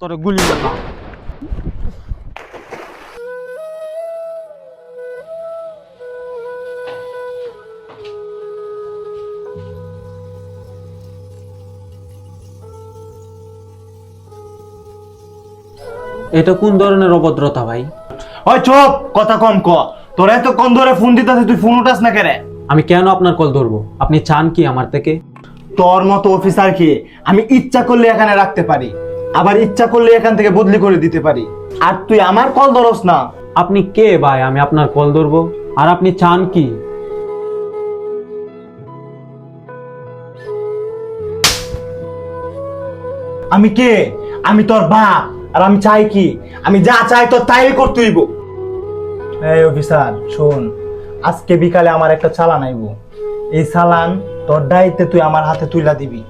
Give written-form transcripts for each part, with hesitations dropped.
তোরে গুলি মারলাম। এটা কোন ধরনের অভদ্রতা ভাই? ওই চুপ, কথা কম ক। তোরা এত কোন ধরে ফোন দিতাছিস, তুই ফোন উঠাস না কেরে? আমি কেন আপনার কল ধরবো? আপনি চান কি আমার থেকে? তোর মতো অফিসার কি আমি ইচ্ছা করলে এখানে রাখতে পারি, আবার ইচ্ছা করলে এখান থেকে বদলি করে দিতে পারি, আর তুই আমার কল ধরস না? আপনি কে ভাই আমি আপনার কল ধরবো? আর আপনি চান কি? আমি কে? আমি তোর বাপ, আর আমি চাই কি? আমি যা চাই তোর তাই করতে হইব। এই অফিসার শোন, আজকে বিকালে আমার একটা চালান আইব। এই চালান তোর দায়িত্বে তুই আমার হাতে তুইলা দিবি।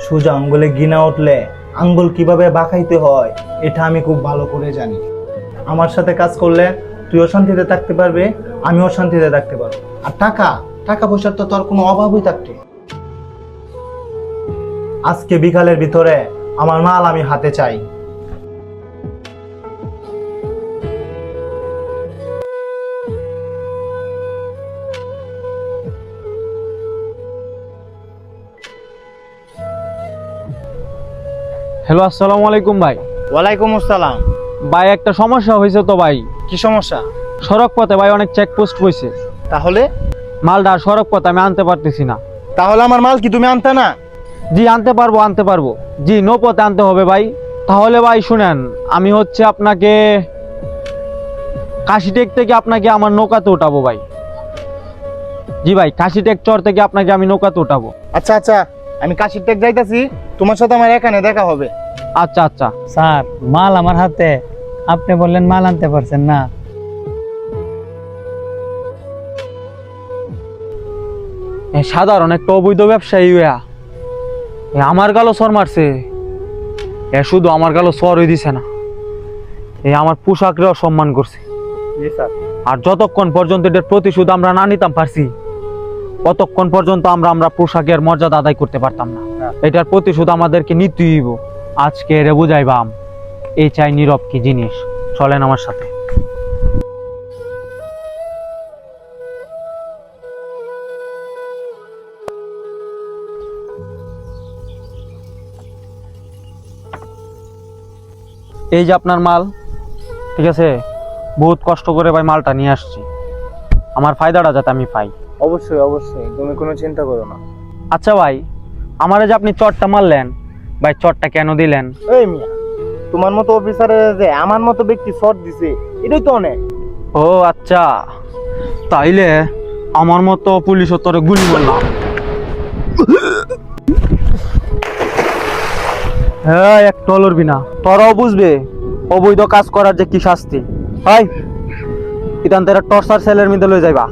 সোজা আঙ্গুলে গিনা উঠলে আঙ্গুল কিভাবে বাঁকাইতে হয় এটা আমি খুব ভালো করে জানি। আমার সাথে কাজ করলে তুইও শান্তিতে থাকতে পারবে, আমিও শান্তিতে থাকতে পারবো। আর টাকা টাকা পয়সার তো তোর কোনো অভাবই থাকতো। আজকে বিকালের ভিতরে আমার মাল আমি হাতে চাই। হ্যালো, আসসালামু আলাইকুম ভাই। ওয়ালাইকুম আসসালাম। ভাই একটা সমস্যা হয়েছে তো ভাই। কি সমস্যা? সড়ক পথে ভাই অনেক চেকপোস্ট হয়েছে। তাহলে মালটা সড়ক পথে আমি আনতে পারতেছি না। তাহলে আমার মাল কি তুমি আনতে না? জি আনতে পারবো। জি নৌপথে আনতে হবে ভাই। তাহলে ভাই শুনেন, আমি হচ্ছে আপনাকে কাশিটেক থেকে আপনাকে আমার নৌকাতে উঠাবো ভাই। জি ভাই, কাশিটেক চর থেকে আপনাকে আমি নৌকাতে উঠাবো। আচ্ছা আচ্ছা, আমি কাশির টেক যাইতাছি, তোমার সাথে আমার এখানে দেখা হবে। আচ্ছা আচ্ছা। স্যার মাল আমার হাতে, আপনি বললেন মাল আনতে পারছেন না। সাধারণ একটা অবৈধ ব্যবসায়ী হইয়া আমার গালো সর মারছে। শুধু আমার গালো সর হয়ে দিছে না, আমার পোশাকরেও সম্মান করছে। আর যতক্ষণ পর্যন্ত এটার প্রতিশোধ আমরা না নিতাম পারছি, ততক্ষণ পর্যন্ত আমরা পোশাকের মর্যাদা আদায় করতে পারতাম না। এটার প্রতিশোধ আমাদেরকে নিতেই হইব। আজকে এরে বুঝাইবাম এই চাই নীরব কি জিনিস। চলেন আমার সাথে। এই যে আপনার মাল, ঠিক আছে? বহুত কষ্ট করে ভাই মালটা নিয়ে আসছি, আমার ফায়দাটা যাতে আমি পাই। অবশ্যই অবশ্যই, তুমি কোনো চিন্তা করো না। আচ্ছা ভাই, আমারে যে আপনি চটটা মারলেন, ভাই চটটা কেন দিলেন? এই মিয়া, তোমার মতো অফিসারের যে আমার মতো ব্যক্তি শর্ট দিছে, এটাই তো অনেক। ও আচ্ছা, তাইলে আমার মতো পুলিশ তোরে গুলি করলাম। হ্যাঁ, একটু লড়বি না, তোরাও বুঝবে অবৈধ কাজ করার যে কি শাস্তি হয়। ইতান তেরা টর্চার সেলের মধ্যে লয়ে যাইবা।